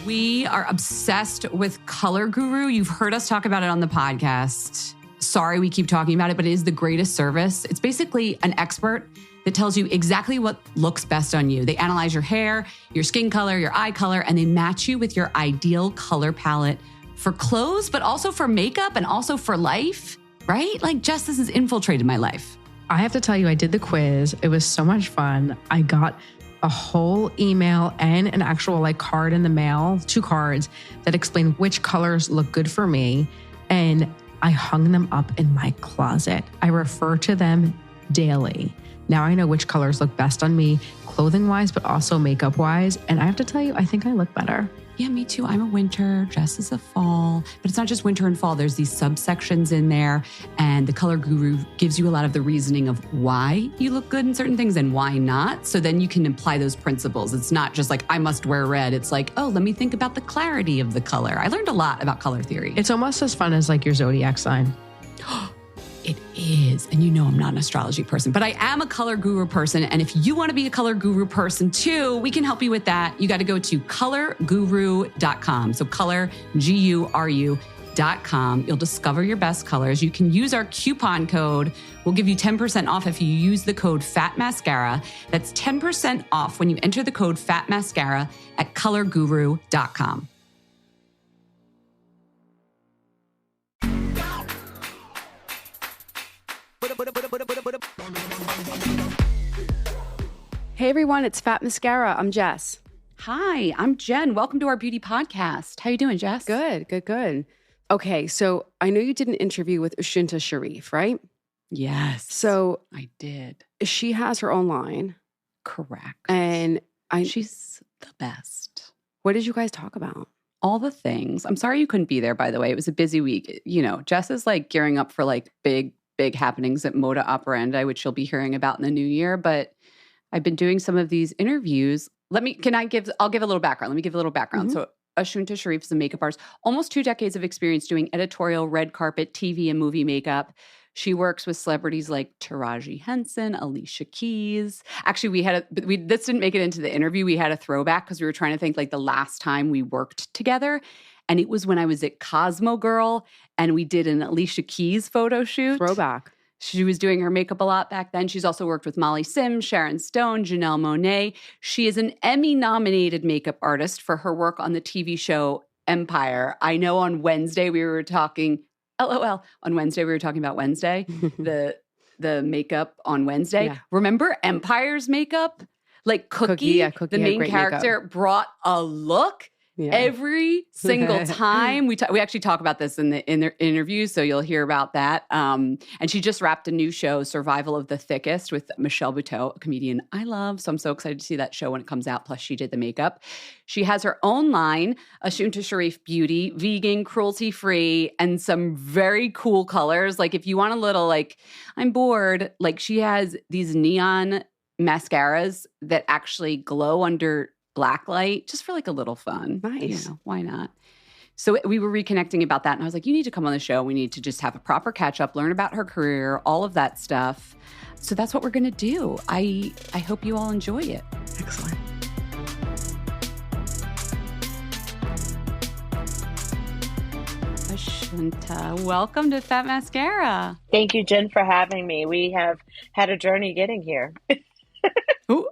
We are obsessed with Color Guru. You've heard us talk about it on the podcast. Sorry, we keep talking about it, but it is the greatest service. It's basically an expert that tells you exactly what looks best on you. They analyze your hair, your skin color, your eye color, and they match you with your ideal color palette for clothes, but also for makeup and also for life, right? Like, Jess, this has infiltrated my life. I have to tell you, I did the quiz. It was so much fun. I got a whole email and an actual card in the mail, 2 cards that explain which colors look good for me. And I hung them up in my closet. I refer to them daily. Now I know which colors look best on me, clothing wise, but also makeup wise. And I have to tell you, I think I look better. Yeah, me too. I'm a winter, Jess is a fall, but it's not just winter and fall. There's these subsections in there, and the Color Guru gives you a lot of the reasoning of why you look good in certain things and why not. So then you can apply those principles. It's not just like, I must wear red. It's like, oh, let me think about the clarity of the color. I learned a lot about color theory. It's almost as fun as your zodiac sign. It is. And you know I'm not an astrology person, but I am a Color Guru person. And if you want to be a Color Guru person too, we can help you with that. You got to go to colorguru.com. So color, GURU.com. You'll discover your best colors. You can use our coupon code. We'll give you 10% off if you use the code FATMASCARA. That's 10% off when you enter the code FATMASCARA at colorguru.com. Hey everyone, it's Fat Mascara. I'm Jess. Hi, I'm Jen. Welcome to our beauty podcast. How you doing, Jess? Good. Okay, so I know you did an interview with Ashunta Sharif, right? Yes. So I did. She has her own line. Correct. And she's the best. What did you guys talk about? All the things. I'm sorry you couldn't be there, by the way. It was a busy week. You know, Jess is gearing up for big happenings at Moda Operandi, which you'll be hearing about in the new year. But I've been doing some of these interviews. I'll give a little background. Let me give a little background. Mm-hmm. So Ashunta Sharif is a makeup artist, almost 2 decades of experience doing editorial, red carpet, TV, and movie makeup. She works with celebrities like Taraji Henson, Alicia Keys. Actually, this didn't make it into the interview. We had a throwback because we were trying to think the last time we worked together. And it was when I was at Cosmo Girl and we did an Alicia Keys photo shoot. Throwback. She was doing her makeup a lot back then. She's also worked with Molly Sims, Sharon Stone, Janelle Monáe. She is an Emmy-nominated makeup artist for her work on the TV show Empire. I know on Wednesday we were talking, LOL, on Wednesday we were talking about Wednesday, the makeup on Wednesday. Yeah. Remember Empire's makeup? Cookie, Cookie the main character, brought a look. Yeah. Every single time we actually talk about this in the interview, so you'll hear about that. And she just wrapped a new show, Survival of the Thickest, with Michelle Buteau, a comedian I love. So I'm so excited to see that show when it comes out. Plus, she did the makeup. She has her own line, Ashunta Sharif Beauty, vegan, cruelty-free, and some very cool colors. If you want a little I'm bored. She has these neon mascaras that actually glow under black light, just for a little fun. Nice. Why not? So we were reconnecting about that. And I was like, you need to come on the show. We need to just have a proper catch up, learn about her career, all of that stuff. So that's what we're going to do. I hope you all enjoy it. Excellent. Ashunta, welcome to Fat Mascara. Thank you, Jen, for having me. We have had a journey getting here.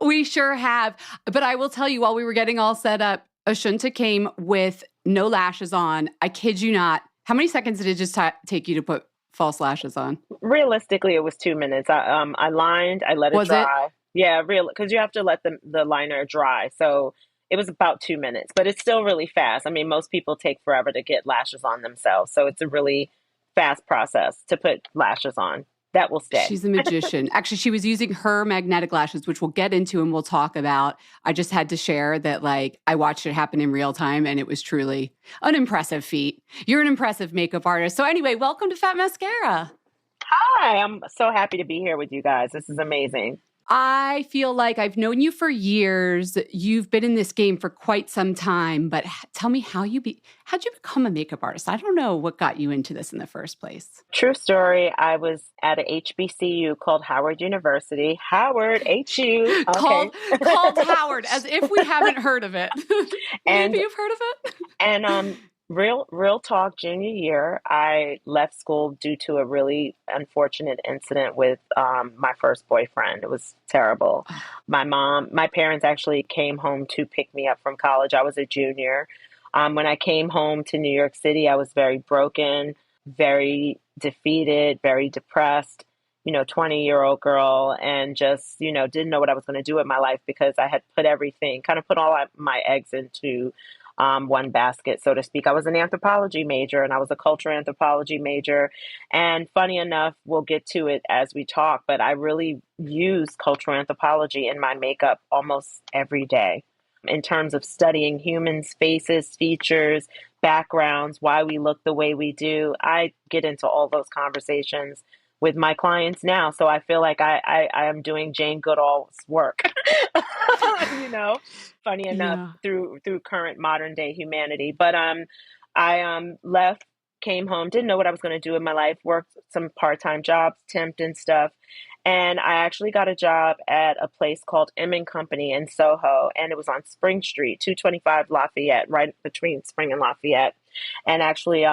We sure have. But I will tell you, while we were getting all set up, Ashunta came with no lashes on. I kid you not. How many seconds did it just take you to put false lashes on? Realistically, it was 2 minutes. I lined, I let it dry. It? Yeah, because you have to let the liner dry. So it was about 2 minutes, but it's still really fast. I mean, most people take forever to get lashes on themselves. So it's a really fast process to put lashes on. That will stay. She's a magician. Actually, she was using her magnetic lashes, which we'll get into and we'll talk about. I just had to share that I watched it happen in real time and it was truly an impressive feat. You're an impressive makeup artist. So anyway, welcome to Fat Mascara. Hi, I'm so happy to be here with you guys. This is amazing. I feel like I've known you for years. You've been in this game for quite some time, but tell me how'd you become a makeup artist? I don't know what got you into this in the first place. True story. I was at a HBCU called Howard University. Howard, HU. Okay. Called Howard, as if we haven't heard of it. And maybe you've heard of it? And real talk, junior year, I left school due to a really unfortunate incident with my first boyfriend. It was terrible. My parents actually came home to pick me up from college. I was a junior. When I came home to New York City, I was very broken, very defeated, very depressed. 20-year-old girl, and just, didn't know what I was going to do with my life because I had put everything, kind of put all my eggs into one basket, so to speak. I was an anthropology major and I was a cultural anthropology major. And funny enough, we'll get to it as we talk, but I really use cultural anthropology in my makeup almost every day in terms of studying humans, faces, features, backgrounds, why we look the way we do. I get into all those conversations with my clients now. So I feel like I am doing Jane Goodall's work, funny enough, Yeah. through current modern day humanity. But I left, came home, didn't know what I was going to do in my life, worked some part-time jobs, temped and stuff. And I actually got a job at a place called M& Company in Soho, and it was on Spring Street, 225 Lafayette, right between Spring and Lafayette. And actually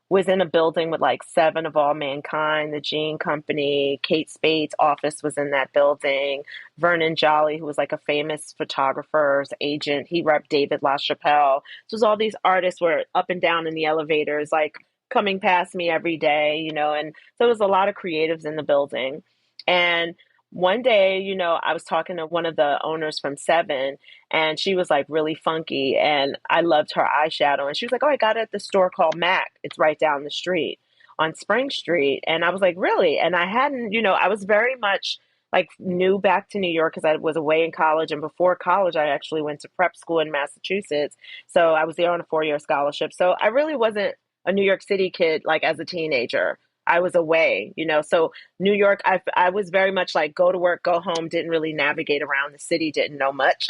was in a building with like Seven of All Mankind, the Gene Company, Kate Spade's office was in that building. Vernon Jolly, who was like a famous photographer's agent, he repped David LaChapelle. So it was all these artists were up and down in the elevators, like coming past me every day, and so there was a lot of creatives in the building. And one day, I was talking to one of the owners from Seven, and she was like really funky, and I loved her eyeshadow. And she was like, "Oh, I got it at the store called Mac. It's right down the street on Spring Street." And I was like, "Really?" And I hadn't, I was very much like new back to New York because I was away in college. And before college, I actually went to prep school in Massachusetts. So I was there on a 4-year scholarship. So I really wasn't a New York City kid like as a teenager. I was away, so New York, I was very much like go to work, go home, didn't really navigate around the city, didn't know much.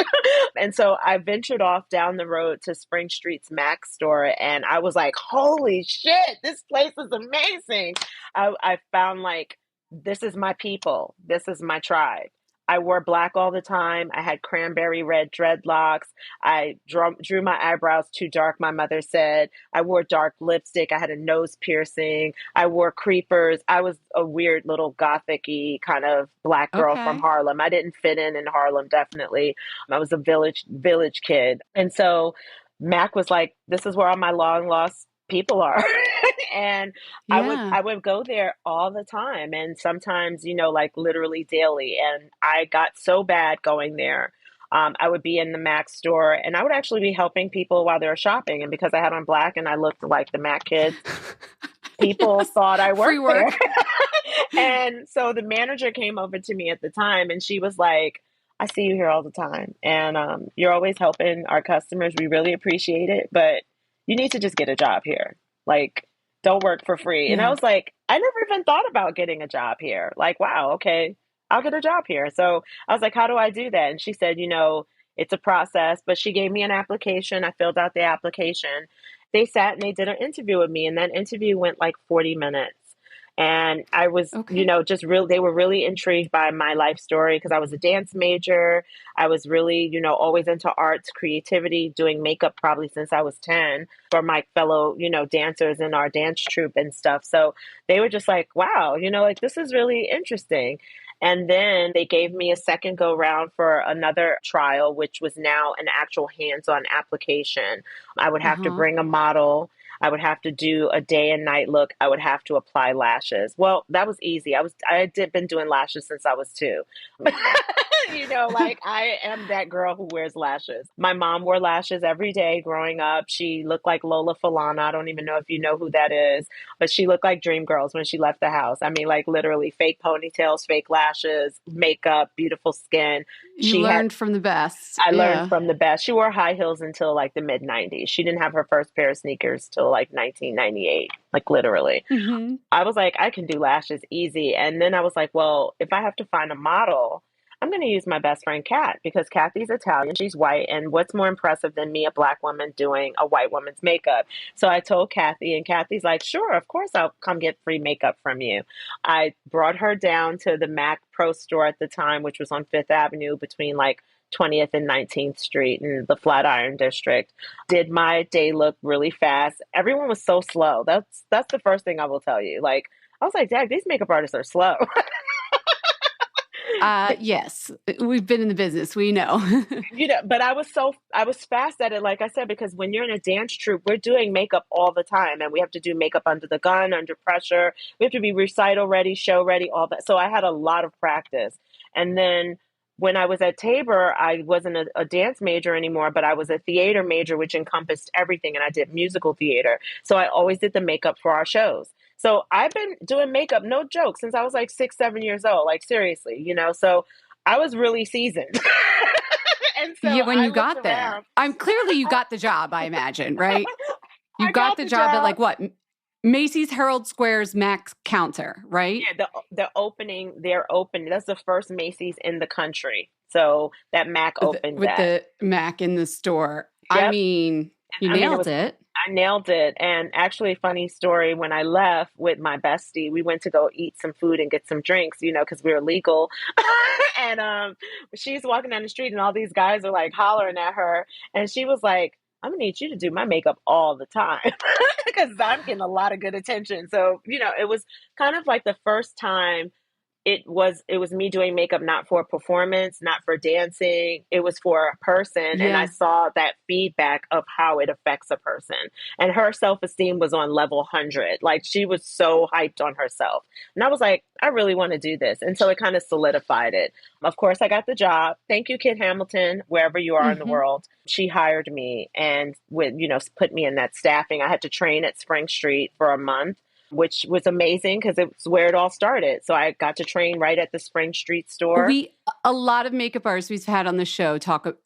And so I ventured off down the road to Spring Street's Mac store, and I was like, holy shit, this place is amazing. I found like, this is my people. This is my tribe. I wore black all the time. I had cranberry red dreadlocks. I drew my eyebrows too dark, my mother said. I wore dark lipstick. I had a nose piercing. I wore creepers. I was a weird little gothic-y kind of black girl from Okay. Harlem. I didn't fit in Harlem, definitely. I was a village kid. And so Mac was like, this is where all my long lost people are. And Yeah. I would go there all the time, and sometimes, like literally daily. And I got so bad going there. I would be in the Mac store, and I would actually be helping people while they were shopping. And because I had on black and I looked like the Mac kids, people thought I Free worked work. there. And so the manager came over to me at the time, and she was like, "I see you here all the time, and you're always helping our customers. We really appreciate it, but you need to just get a job here. Like, don't work for free." And I Yeah. was like, I never even thought about getting a job here. Like, wow, okay, I'll get a job here. So I was like, how do I do that? And she said, it's a process, but she gave me an application. I filled out the application. They sat and they did an interview with me, and that interview went like 40 minutes. And I was, Okay. just real, they were really intrigued by my life story because I was a dance major. I was really, always into arts, creativity, doing makeup probably since I was 10 for my fellow, dancers in our dance troupe and stuff. So they were just like, wow, like this is really interesting. And then they gave me a second go round for another trial, which was now an actual hands-on application. I would have to Uh-huh. bring a model. I would have to do a day and night look. I would have to apply lashes. Well, that was easy. I had been doing lashes since I was 2. Like I am that girl who wears lashes. My mom wore lashes every day growing up. She looked like Lola Falana. I don't even know if you know who that is, but she looked like Dreamgirls when she left the house. I mean, like literally fake ponytails, fake lashes, makeup, beautiful skin. You learned from the best. I learned Yeah. from the best. She wore high heels until like the mid 90s. She didn't have her first pair of sneakers till like 1998, like literally. Mm-hmm. I was like, I can do lashes easy. And then I was like, well, if I have to find a model, I'm I'm going to use my best friend Kat because Kathy's Italian, she's white, and what's more impressive than me, a Black woman, doing a white woman's makeup? So I told Kathy, and Kathy's like, sure, of course I'll come get free makeup from you. I brought her down to the Mac Pro store at the time, which was on Fifth Avenue between like 20th and 19th Street in the Flatiron District. Did my day look really fast. Everyone was so slow. That's the first thing I will tell you. Like, I was like, Dad, these makeup artists are slow. Yes, we've been in the business. We know. But I was fast at it, like I said, because when you're in a dance troupe, we're doing makeup all the time, and we have to do makeup under the gun, under pressure. We have to be recital ready, show ready, all that. So I had a lot of practice. And then when I was at Tabor, I wasn't a dance major anymore, but I was a theater major, which encompassed everything. And I did musical theater. So I always did the makeup for our shows. So I've been doing makeup, no joke, since I was like 6, 7 years old, like seriously, so I was really seasoned. And so yeah, when I you got looked there, around. clearly you got the job, I imagine, right? You I got the job at like what? Macy's Herald Square's Mac counter, right? Yeah, they're opening. That's the first Macy's in the country. So that Mac opened with that. the Mac in the store. Yep. I mean, you nailed it. I nailed it. And actually, funny story, when I left with my bestie, we went to go eat some food and get some drinks, because we were legal. And she's walking down the street and all these guys are like hollering at her. And she was like, I'm gonna need you to do my makeup all the time because I'm getting a lot of good attention. So, it was kind of like the first time it was me doing makeup, not for performance, not for dancing. It was for a person. Yeah. And I saw that feedback of how it affects a person. And her self-esteem was on level 100. Like, she was so hyped on herself. And I was like, I really want to do this. And so it kind of solidified it. Of course, I got the job. Thank you, Kit Hamilton, wherever you are in the world. She hired me and put me in that staffing. I had to train at Spring Street for a month, which was amazing because it's where it all started. So I got to train right at the Spring Street store. A lot of makeup artists we've had on the show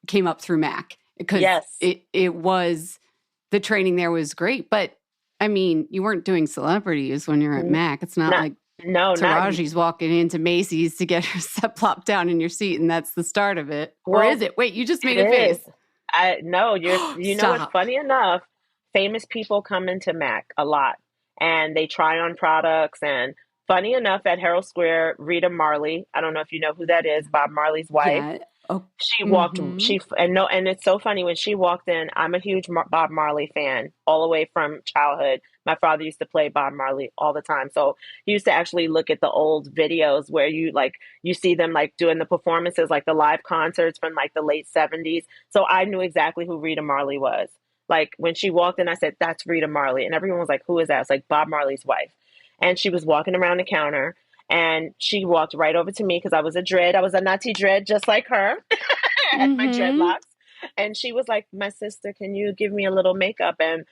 came up through Mac because it was, the training there was great. But I mean, you weren't doing celebrities when you're at Mac. It's not like Taraji's walking into Macy's to get her set plopped down in your seat and that's the start of it. Well, or is it? Wait, you just made a face. No, it's funny enough. Famous people come into Mac a lot. And they try on products. And funny enough, at Herald Square, Rita Marley, I don't know if you know who that is, Bob Marley's wife. Yeah. Oh. She walked, and it's so funny when she walked in. I'm a huge Bob Marley fan all the way from childhood. My father used to play Bob Marley all the time. So he used to actually look at the old videos where you see them like doing the performances, like the live concerts from like the late 70s. So I knew exactly who Rita Marley was. Like when she walked in, I said, that's Rita Marley. And everyone was like, who is that? It's like Bob Marley's wife. And she was walking around the counter and she walked right over to me because I was a dread. I was a Nati dread, just like her. I had my dreadlocks. And she was like, my sister, can you give me a little makeup? And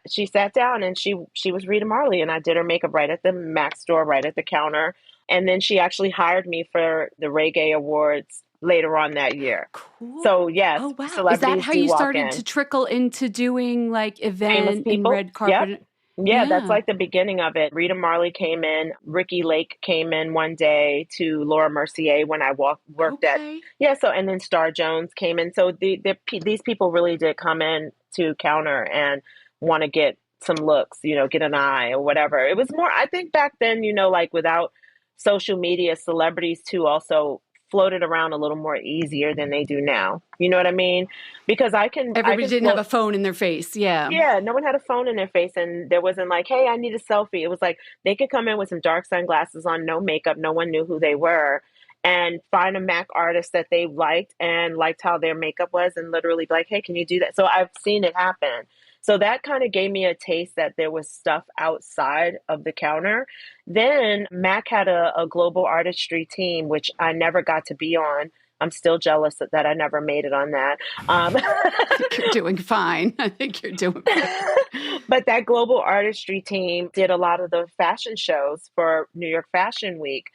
she sat down and she was Rita Marley. And I did her makeup right at the Mac store, right at the counter. And then she actually hired me for the Reggae Awards later on that year. Cool. So yes. Oh wow. Is that how you started to trickle into doing like event and red carpet? Yep. Yeah, that's like the beginning of it. Rita Marley came in. Ricky Lake came in one day to Laura Mercier when I worked at. Yeah, so and then Star Jones came in. So these people really did come in to counter and want to get some looks, get an eye or whatever. It was more, I think back then, like without social media, celebrities too also floated around a little more easier than they do now. You know what I mean? Because everybody didn't have a phone in their face. Yeah. Yeah. No one had a phone in their face and there wasn't like, hey, I need a selfie. It was like, they could come in with some dark sunglasses on, no makeup. No one knew who they were and find a Mac artist that they liked and liked how their makeup was and literally be like, hey, can you do that? So I've seen it happen. So that kind of gave me a taste that there was stuff outside of the counter. Then Mac had a global artistry team, which I never got to be on. I'm still jealous that I never made it on that. I think you're doing fine. I think you're doing fine. But that global artistry team did a lot of the fashion shows for New York Fashion Week.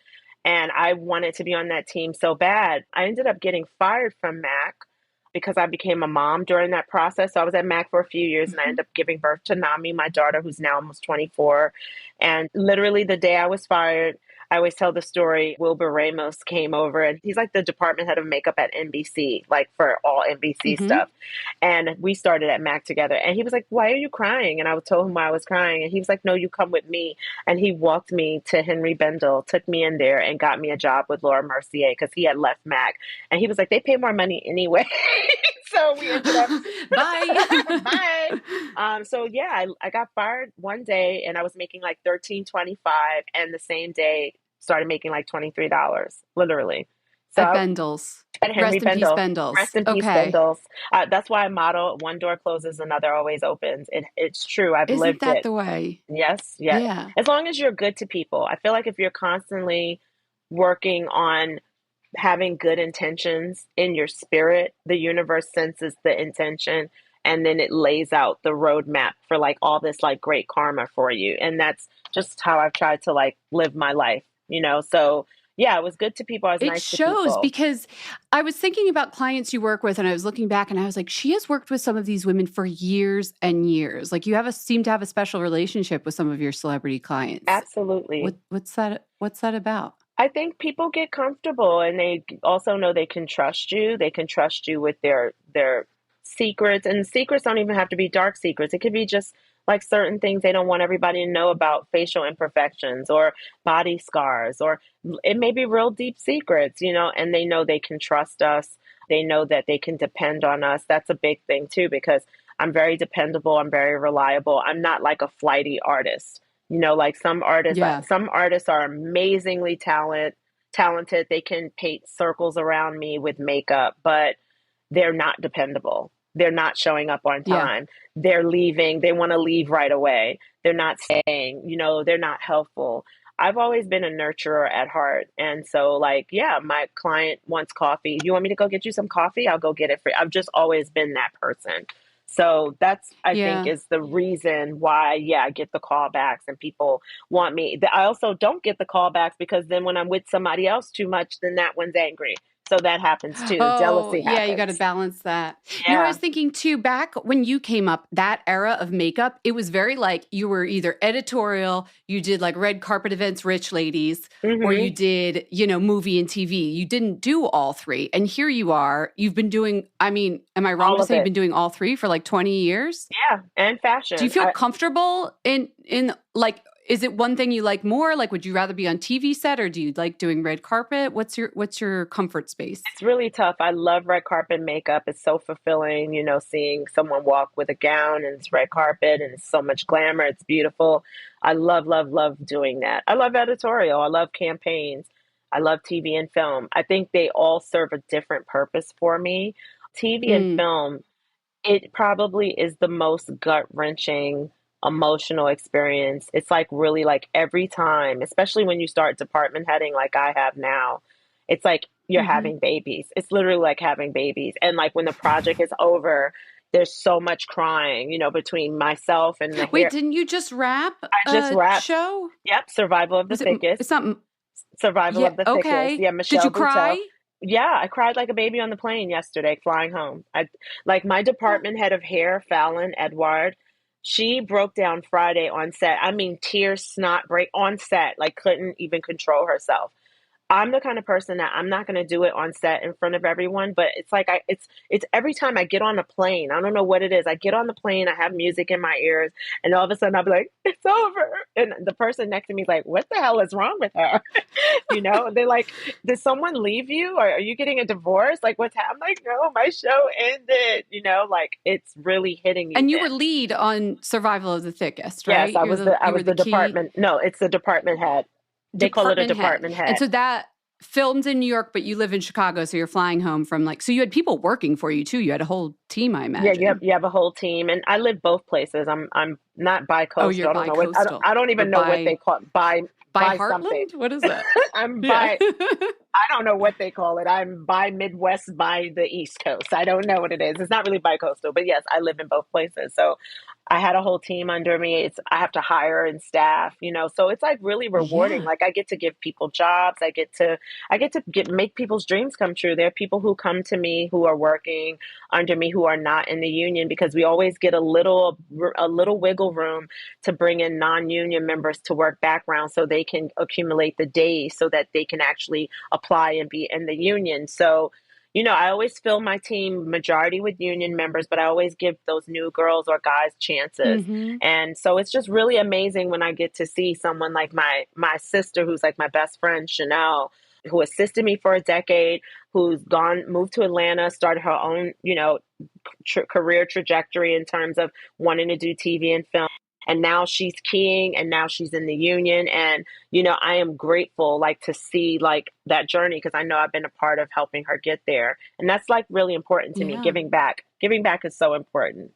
And I wanted to be on that team so bad. I ended up getting fired from Mac because I became a mom during that process. So I was at Mac for a few years and I ended up giving birth to Nami, my daughter, who's now almost 24. And literally the day I was fired, I always tell the story. Wilbur Ramos came over, and he's like the department head of makeup at NBC, like for all NBC Mm-hmm. stuff. And we started at MAC together. And he was like, "Why are you crying?" And I told him why I was crying. And he was like, "No, you come with me." And he walked me to Henry Bendel, took me in there, and got me a job with Laura Mercier because he had left MAC. And he was like, "They pay more money anyway." So we ended up Bye. bye. So yeah, I got fired one day, and I was making like $13.25, and the same day started making like $23, literally. So At Bendel's. at Henry Rest in peace, Bendel. Bendel's. Rest in peace, Okay. Bendels. That's why I model: one door closes, another always opens. It's true. I've Isn't lived that it. the way? Yes. Yeah. As long as you're good to people. I feel like if you're constantly working on having good intentions in your spirit, the universe senses the intention, and then it lays out the roadmap for like all this like great karma for you. And that's just how I've tried to like live my life, So yeah, it was good to people. I was It nice to shows people. because I was thinking about clients you work with, and I was looking back and I was like, she has worked with some of these women for years and years. Like you seem to have a special relationship with some of your celebrity clients. Absolutely. What's that about? I think people get comfortable, and they also know they can trust you. They can trust you with their secrets, and secrets don't even have to be dark secrets. It could be just like certain things they don't want everybody to know about, facial imperfections or body scars, or it may be real deep secrets, and they know they can trust us. They know that they can depend on us. That's a big thing too, because I'm very dependable. I'm very reliable. I'm not like a flighty artist. Like some artists, Yeah. some artists are amazingly talented. They can paint circles around me with makeup, but they're not dependable. They're not showing up on time. Yeah. They're leaving. They want to leave right away. They're not staying, they're not helpful. I've always been a nurturer at heart. And so like, yeah, my client wants coffee. You want me to go get you some coffee? I'll go get it for you. I've just always been that person. So that's, I think, is the reason why, I get the callbacks and people want me. I also don't get the callbacks because then when I'm with somebody else too much, then that one's angry. So that happens too. Jealousy happens. Yeah, you got to balance that. Yeah. I was thinking too, back when you came up, that era of makeup, it was very like you were either editorial, you did like red carpet events, rich ladies, or you did, movie and TV. You didn't do all three. And here you are. You've been doing, am I wrong to say you've been doing all three for like 20 years? Yeah, and fashion. Do you feel comfortable in like, is it one thing you like more? Like, would you rather be on TV set, or do you like doing red carpet? What's your comfort space? It's really tough. I love red carpet makeup. It's so fulfilling, seeing someone walk with a gown and it's red carpet and it's so much glamour. It's beautiful. I love, love, love doing that. I love editorial. I love campaigns. I love TV and film. I think they all serve a different purpose for me. TV and film, it probably is the most gut-wrenching emotional experience. It's like really like every time, especially when you start department heading like I have now, it's like you're having babies. It's literally like having babies. And like when the project is over, there's so much crying, between myself and the Wait, didn't you just wrap? I just wrapped show? Yep, Survival of the Thickest. It's not Survival of the Thickest. Yeah, Michelle Did you cry? Buteau. Yeah, I cried like a baby on the plane yesterday flying home. Like my department head of hair, Fallon Edward, she broke down Friday on set. I mean, tears, snot break on set, like couldn't even control herself. I'm the kind of person that I'm not going to do it on set in front of everyone, but it's like it's every time I get on a plane. I don't know what it is. I get on the plane, I have music in my ears, and all of a sudden I'll be like, "It's over," and the person next to me is like, "What the hell is wrong with her?" They're like, "Did someone leave you, or are you getting a divorce? Like, what's happening?" I'm like, "No, my show ended." Like it's really hitting you. And you were lead on Survival of the Thickest, right? Yes, I was the department. No, it's the department head. They call it a department head. And so that filmed in New York, but you live in Chicago, so you're flying home from so you had people working for you too. You had a whole team, I imagine. Yeah, you have a whole team, and I live both places. I'm not bi-coastal. Oh, you're bi-coastal. I don't even know what they call it. By Heartland? Something. What is that? I'm by. I don't know what they call it. I'm by Midwest, by the East Coast. I don't know what it is. It's not really bi-coastal, but yes, I live in both places. So I had a whole team under me. I have to hire and staff, so it's like really rewarding. Yeah. Like I get to give people jobs. I get to make people's dreams come true. There are people who come to me who are working under me who are not in the union, because we always get a little wiggle wiggle room to bring in non-union members to work background so they can accumulate the days so that they can actually apply and be in the union. So, I always fill my team majority with union members, but I always give those new girls or guys chances. Mm-hmm. And so it's just really amazing when I get to see someone like my sister, who's like my best friend, Chanel, who assisted me for a decade, who's moved to Atlanta, started her own, career trajectory in terms of wanting to do TV and film. And now she's keying, and now she's in the union. And, I am grateful, to see, that journey, because I know I've been a part of helping her get there. And that's, really important to me, giving back. Giving back is so important.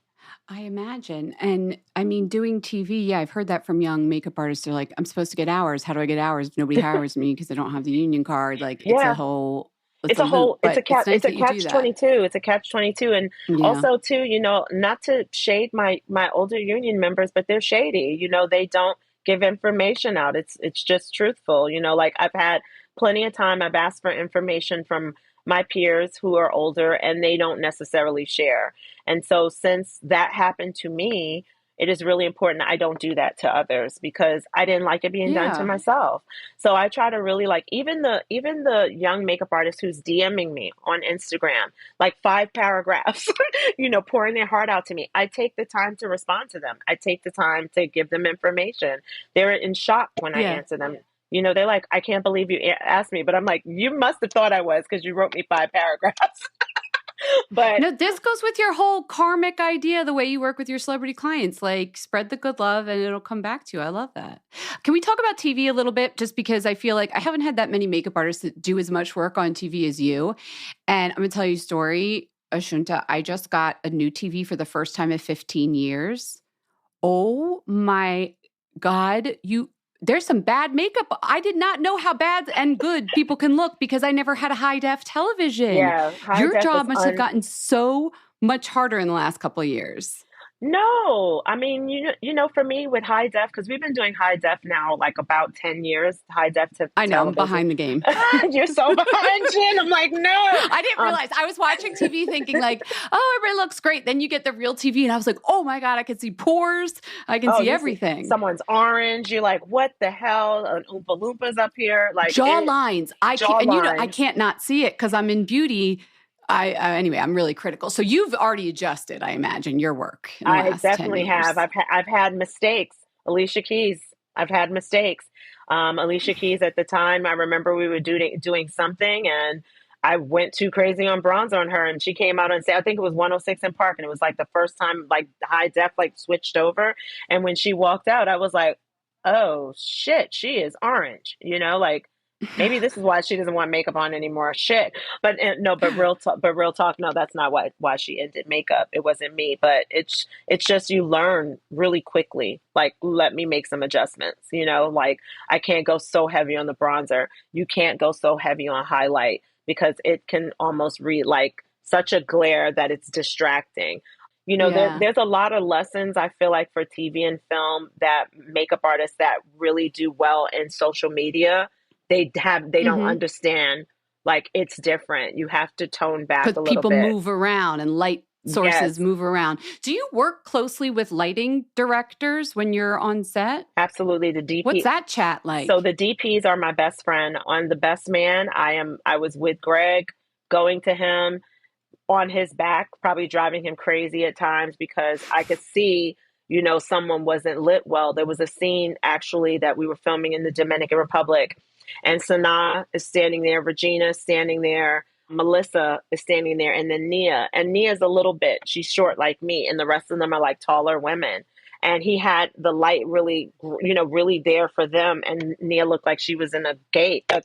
I imagine. And I mean, doing TV, yeah, I've heard that from young makeup artists. They're like, I'm supposed to get hours. How do I get hours? Nobody hires me because I don't have the union card. Like, it's a whole... It's a catch 22. It's a catch 22. And also too, not to shade my older union members, but they're shady. They don't give information out. It's just truthful. I've had plenty of time. I've asked for information from my peers who are older, and they don't necessarily share. And so since that happened to me, it is really important I don't do that to others, because I didn't like it being done to myself. So I try to really, even the young makeup artist who's DMing me on Instagram, 5 paragraphs, pouring their heart out to me. I take the time to respond to them. I take the time to give them information. They're in shock when I answer them. They're like, I can't believe you asked me. But I'm like, you must have thought I was, because you wrote me 5 paragraphs. But no, this goes with your whole karmic idea, the way you work with your celebrity clients, spread the good love and it'll come back to you. I love that. Can we talk about TV a little bit? Just because I feel like I haven't had that many makeup artists that do as much work on TV as you. And I'm going to tell you a story, Ashunta. I just got a new TV for the first time in 15 years. Oh my God. There's some bad makeup. I did not know how bad and good people can look because I never had a high-def television. Yeah, your job must have gotten so much harder in the last couple of years. No, I mean, for me with high def, because we've been doing high def now about 10 years, high def to I know, I'm behind the game. You're so behind, Jen. I'm like, no. I didn't realize. I was watching TV thinking oh, everybody looks great. Then you get the real TV and I was like, oh my God, I can see pores. I can see everything. Someone's orange. You're like, what the hell? An Oompa Loompas up here. Jaw lines. I can't not see it because I'm in beauty. Anyway, I'm really critical. So you've already adjusted, I imagine, your work. I definitely have. I've had mistakes. Alicia Keys. I've had mistakes. Alicia Keys at the time, I remember we were doing something, and I went too crazy on bronzer on her, and she came out and said, I think it was 106 in Park, and it was the first time high def switched over. And when she walked out, I was like, oh shit, she is orange. Maybe this is why she doesn't want makeup on anymore. Shit. But no, but real talk. No, that's not why she ended makeup. It wasn't me, but it's just, you learn really quickly. Let me make some adjustments, I can't go so heavy on the bronzer. You can't go so heavy on highlight because it can almost read like such a glare that it's distracting. There's a lot of lessons I feel like for TV and film that makeup artists that really do well in social media, they don't understand. It's different. You have to tone back a little bit. People move around and light sources move around. Do you work closely with lighting directors when you're on set? Absolutely. The DP. What's that chat like? So the DPs are my best friend. On The Best Man, I was with Greg, going to him on his back, probably driving him crazy at times because I could see, someone wasn't lit well. There was a scene actually that we were filming in the Dominican Republic, and Sanaa is standing there, Regina is standing there, Melissa is standing there, and then Nia. And Nia's a little bit, she's short like me, and the rest of them are taller women. And he had the light really, really there for them. And Nia looked like she was in a cave. I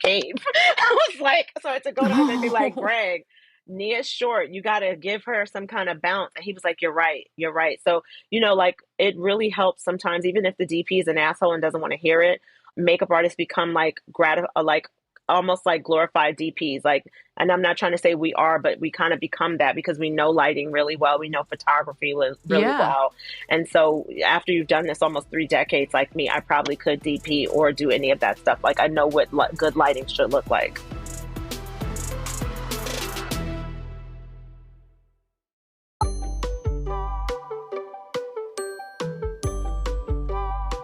was like, so I had to go to him and be like, Greg, Nia's short. You got to give her some kind of bounce. And he was like, you're right. So, it really helps sometimes, even if the DP is an asshole and doesn't want to hear it, makeup artists become almost like glorified DPs. And I'm not trying to say we are, but we kind of become that because we know lighting really well. We know photography really well. And so after you've done this almost 3 decades like me, I probably could DP or do any of that stuff. I know what good lighting should look like.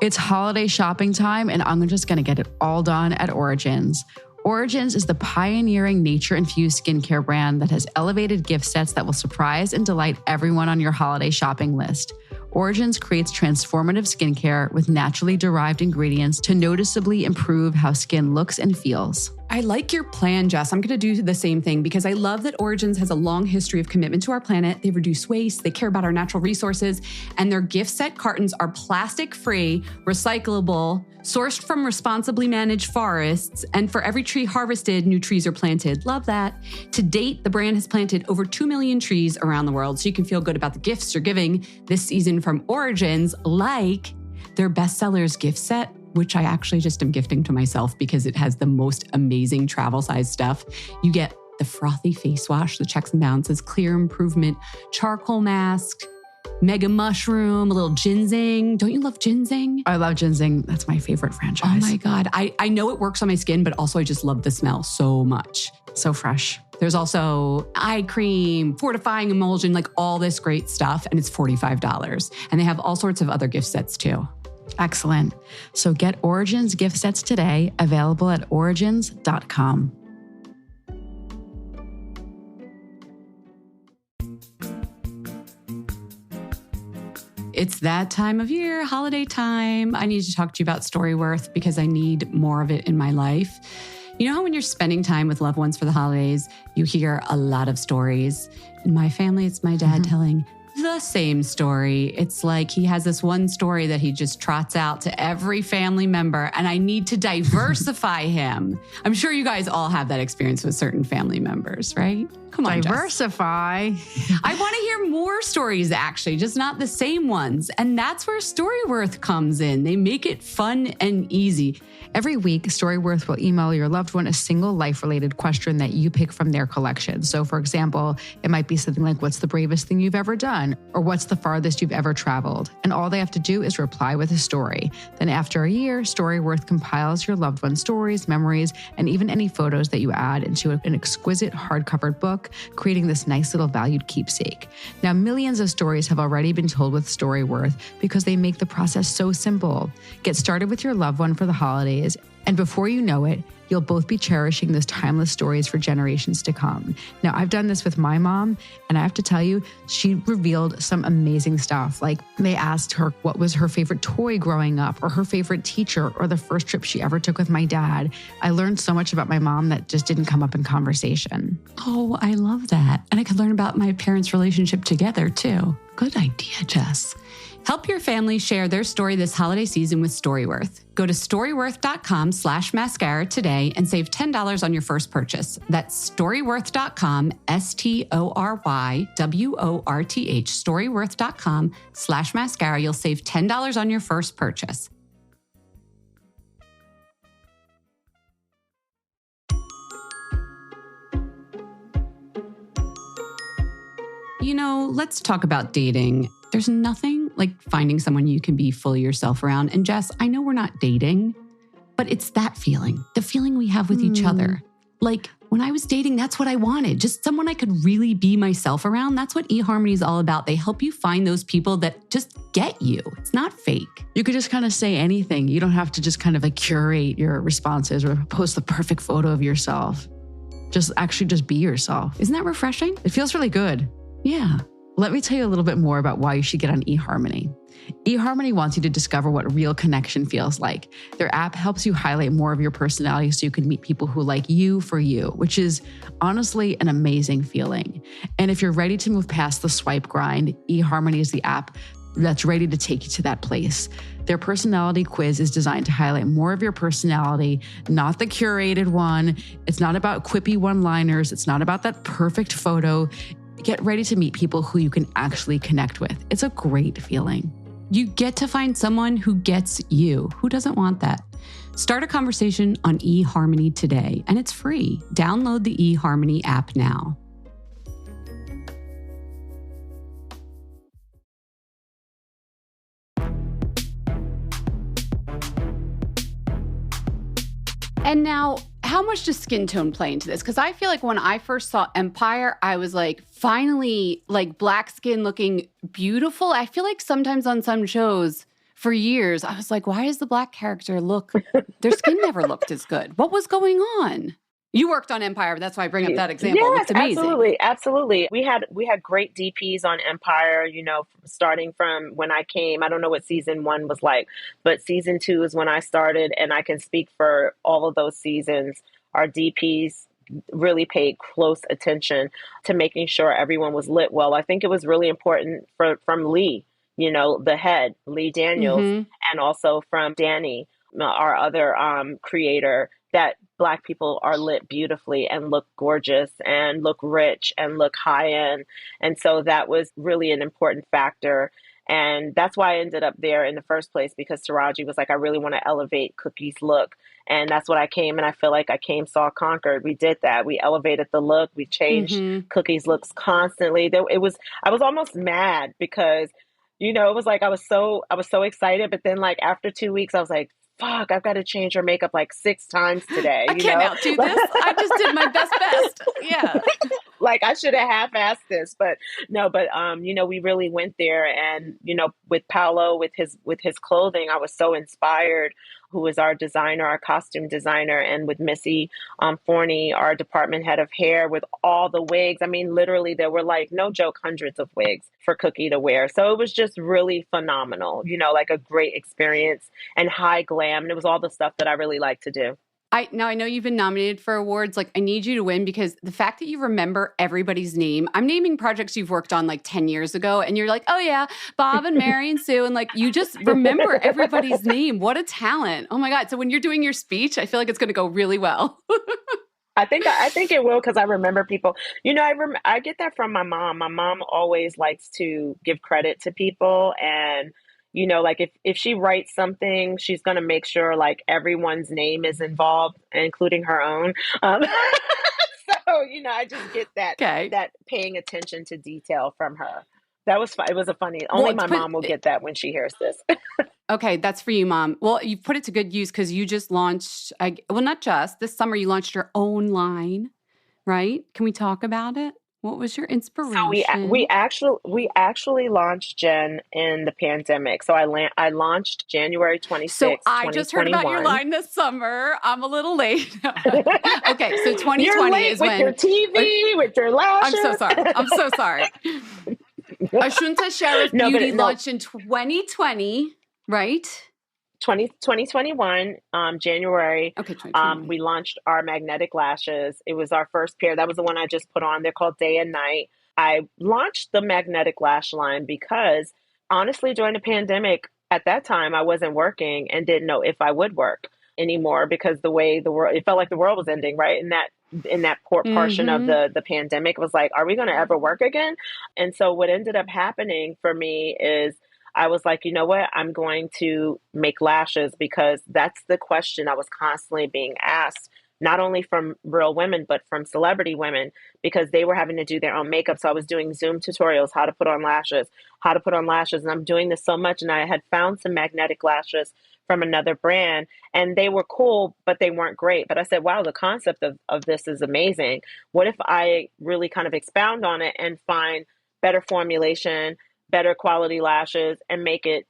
It's holiday shopping time, and I'm just going to get it all done at Origins. Origins is the pioneering nature-infused skincare brand that has elevated gift sets that will surprise and delight everyone on your holiday shopping list. Origins creates transformative skincare with naturally derived ingredients to noticeably improve how skin looks and feels. I like your plan, Jess. I'm going to do the same thing because I love that Origins has a long history of commitment to our planet. They reduce waste, they care about our natural resources, and their gift set cartons are plastic-free, recyclable, sourced from responsibly managed forests, and for every tree harvested, new trees are planted. Love that. To date, the brand has planted over 2 million trees around the world, so you can feel good about the gifts you're giving this season from Origins, like their bestsellers gift set, which I actually just am gifting to myself because it has the most amazing travel size stuff. You get the frothy face wash, the checks and balances, clear improvement, charcoal mask, mega mushroom, a little ginseng. Don't you love ginseng? I love ginseng. That's my favorite franchise. Oh my God. I know it works on my skin, but also I just love the smell so much. So fresh. There's also eye cream, fortifying emulsion, like all this great stuff. And it's $45. And they have all sorts of other gift sets too. Excellent. So get Origins gift sets today, available at origins.com. It's that time of year, holiday time. I need to talk to you about Storyworth because I need more of it in my life. You know how when you're spending time with loved ones for the holidays, you hear a lot of stories? In my family, it's my dad telling the same story. It's like he has this one story that he just trots out to every family member, and I need to diversify him. I'm sure you guys all have that experience with certain family members, right? Come on, diversify. I want to hear more stories, actually, just not the same ones. And that's where Storyworth comes in. They make it fun and easy. Every week, Storyworth will email your loved one a single life-related question that you pick from their collection. So, for example, it might be something like, what's the bravest thing you've ever done? Or what's the farthest you've ever traveled? And all they have to do is reply with a story. Then after a year, Storyworth compiles your loved one's stories, memories, and even any photos that you add into an exquisite hardcover book, creating this nice little valued keepsake. Now, millions of stories have already been told with Storyworth because they make the process so simple. Get started with your loved one for the holidays, and before you know it, you'll both be cherishing those timeless stories for generations to come. Now, I've done this with my mom, and I have to tell you, she revealed some amazing stuff. Like, they asked her what was her favorite toy growing up, or her favorite teacher, or the first trip she ever took with my dad. I learned so much about my mom that just didn't come up in conversation. Oh, I love that. And I could learn about my parents' relationship together, too. Good idea, Jess. Help your family share their story this holiday season with Storyworth. Go to storyworth.com/mascara today and save $10 on your first purchase. That's storyworth.com, STORYWORTH, storyworth.com/mascara. You'll save $10 on your first purchase. You know, let's talk about dating. There's nothing like finding someone you can be fully yourself around. And Jess, I know we're not dating, but it's that feeling, the feeling we have with each other. Like when I was dating, that's what I wanted. Just someone I could really be myself around. That's what eHarmony is all about. They help you find those people that just get you. It's not fake. You could just kind of say anything. You don't have to just kind of like curate your responses or post the perfect photo of yourself. Just be yourself. Isn't that refreshing? It feels really good. Yeah. Let me tell you a little bit more about why you should get on eHarmony. eHarmony wants you to discover what real connection feels like. Their app helps you highlight more of your personality so you can meet people who like you for you, which is honestly an amazing feeling. And if you're ready to move past the swipe grind, eHarmony is the app that's ready to take you to that place. Their personality quiz is designed to highlight more of your personality, not the curated one. It's not about quippy one-liners. It's not about that perfect photo. Get ready to meet people who you can actually connect with. It's a great feeling. You get to find someone who gets you. Who doesn't want that? Start a conversation on eHarmony today, and it's free. Download the eHarmony app now. And now, how much does skin tone play into this? Because I feel like when I first saw Empire, I was like, finally, like black skin looking beautiful. I feel like sometimes on some shows, for years, I was like, why does the Black character look, their skin never looked as good? What was going on? You worked on Empire. That's why I bring up that example. It Yes, looked amazing. absolutely. Absolutely. We had great DPs on Empire, starting from when I came. I don't know what season 1 was like, but season 2 is when I started, and I can speak for all of those seasons. Our DPs really paid close attention to making sure everyone was lit well. I think it was really important from Lee, the head, Lee Daniels, and also from Danny, our other creator, that Black people are lit beautifully and look gorgeous and look rich and look high end. And so that was really an important factor. And that's why I ended up there in the first place, because Taraji was like, I really want to elevate Cookie's look. And that's what I came. And I feel like I came, saw, conquered. We did that. We elevated the look. We changed Cookie's looks constantly. I was almost mad because, it was like, I was so excited. But then like after 2 weeks, I was like, fuck, I've got to change her makeup like 6 times today. I can't outdo this. I just did my best. Yeah. Like I should have half-assed this, but no, we really went there, and, with Paolo, with his clothing, I was so inspired, who was our designer, our costume designer, and with Missy Forney, our department head of hair, with all the wigs. I mean, literally there were like, no joke, hundreds of wigs for Cookie to wear. So it was just really phenomenal, like a great experience and high glam. And it was all the stuff that I really like to do. I know you've been nominated for awards. Like, I need you to win, because the fact that you remember everybody's name, I'm naming projects you've worked on like 10 years ago, and you're like, oh yeah, Bob and Mary and Sue. And like, you just remember everybody's name. What a talent. Oh my God. So when you're doing your speech, I feel like it's going to go really well. I think it will, because I remember people. I get that from my mom. My mom always likes to give credit to people, and like if she writes something, she's going to make sure like everyone's name is involved, including her own. So, I just get that paying attention to detail from her. That was fun. It was a funny, only my mom will get that when she hears this. Okay. That's for you, Mom. Well, you put it to good use, because you just launched, not just this summer, you launched your own line, right? Can we talk about it? What was your inspiration? So we actually launched Jen in the pandemic. So I launched January 26th, So I just heard about your line this summer. I'm a little late. Okay, so 2020 You're late is with when your TV, with your lashes. I'm so sorry. Ashunta Sheriff Beauty launched in 2020, right? 2021, January. Okay, 2021. We launched our magnetic lashes. It was our first pair. That was the one I just put on. They're called Day and Night. I launched the magnetic lash line because, honestly, during the pandemic, at that time, I wasn't working and didn't know if I would work anymore, because the way it felt like the world was ending, right? In that portion of the pandemic, was like, are we going to ever work again? And so what ended up happening for me is, I was like, you know what? I'm going to make lashes, because that's the question I was constantly being asked, not only from real women, but from celebrity women, because they were having to do their own makeup. So I was doing Zoom tutorials, how to put on lashes. And I'm doing this so much. And I had found some magnetic lashes from another brand, and they were cool, but they weren't great. But I said, wow, the concept of this is amazing. What if I really kind of expound on it and find better formulation, better quality lashes, and make it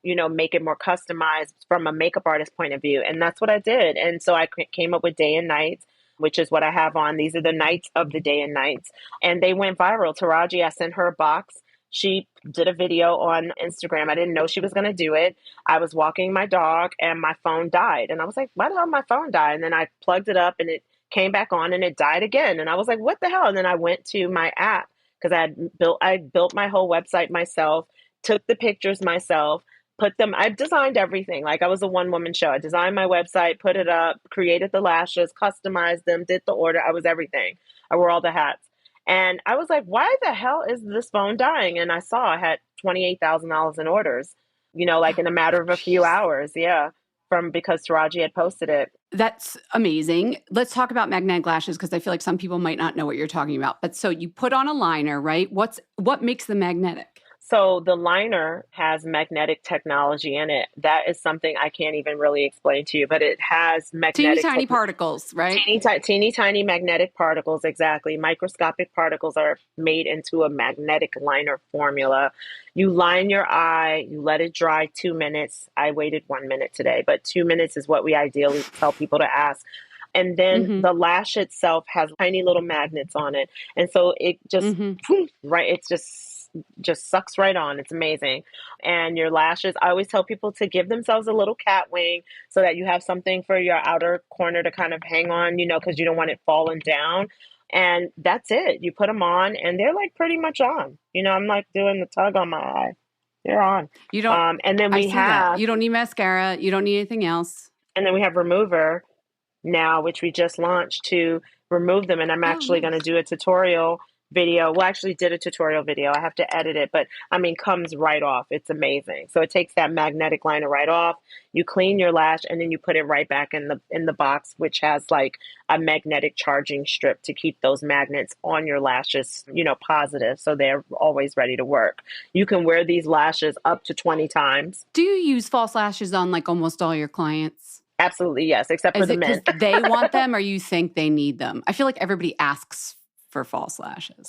more customized from a makeup artist point of view? And that's what I did. And so I came up with Day and Nights, which is what I have on. These are the nights of the Day and Nights. And they went viral. Taraji, I sent her a box. She did a video on Instagram. I didn't know she was going to do it. I was walking my dog and my phone died. And I was like, why the hell my phone died? And then I plugged it up and it came back on and it died again. And I was like, what the hell? And then I went to my app, because I built my whole website myself, took the pictures myself, put them, I designed everything. Like I was a one-woman show. I designed my website, put it up, created the lashes, customized them, did the order. I was everything. I wore all the hats. And I was like, why the hell is this phone dying? And I saw I had $28,000 in orders, like in a matter of a few hours. Yeah. Because Taraji had posted it. That's amazing. Let's talk about magnetic lashes, because I feel like some people might not know what you're talking about. But so you put on a liner, right? What makes them magnetic? So the liner has magnetic technology in it. That is something I can't even really explain to you, but it has Teeny magnetic tiny particles, right? teeny tiny magnetic particles. Exactly. Microscopic particles are made into a magnetic liner formula. You line your eye, you let it dry 2 minutes. I waited 1 minute today, but 2 minutes is what we ideally tell people to ask. And then Mm-hmm. the lash itself has tiny little magnets on it. And so it just, right, it's just sucks right on. It's amazing. And your lashes, I always tell people to give themselves a little cat wing so that you have something for your outer corner to kind of hang on, because you don't want it falling down. And that's it. You put them on and they're like pretty much on. I'm like doing the tug on my eye. They're on. You don't, And then I see that. You don't need mascara. You don't need anything else. and then we have remover now, which we just launched to remove them. And I'm actually going to do a tutorial video. Well, I actually did a tutorial video. I have to edit it, but comes right off. It's amazing. So it takes that magnetic liner right off. You clean your lash and then you put it right back in the box, which has like a magnetic charging strip to keep those magnets on your lashes, positive. So they're always ready to work. You can wear these lashes up to 20 times. Do you use false lashes on like almost all your clients? Absolutely, yes, except for the men. Because they want them or you think they need them? I feel like everybody asks for false lashes.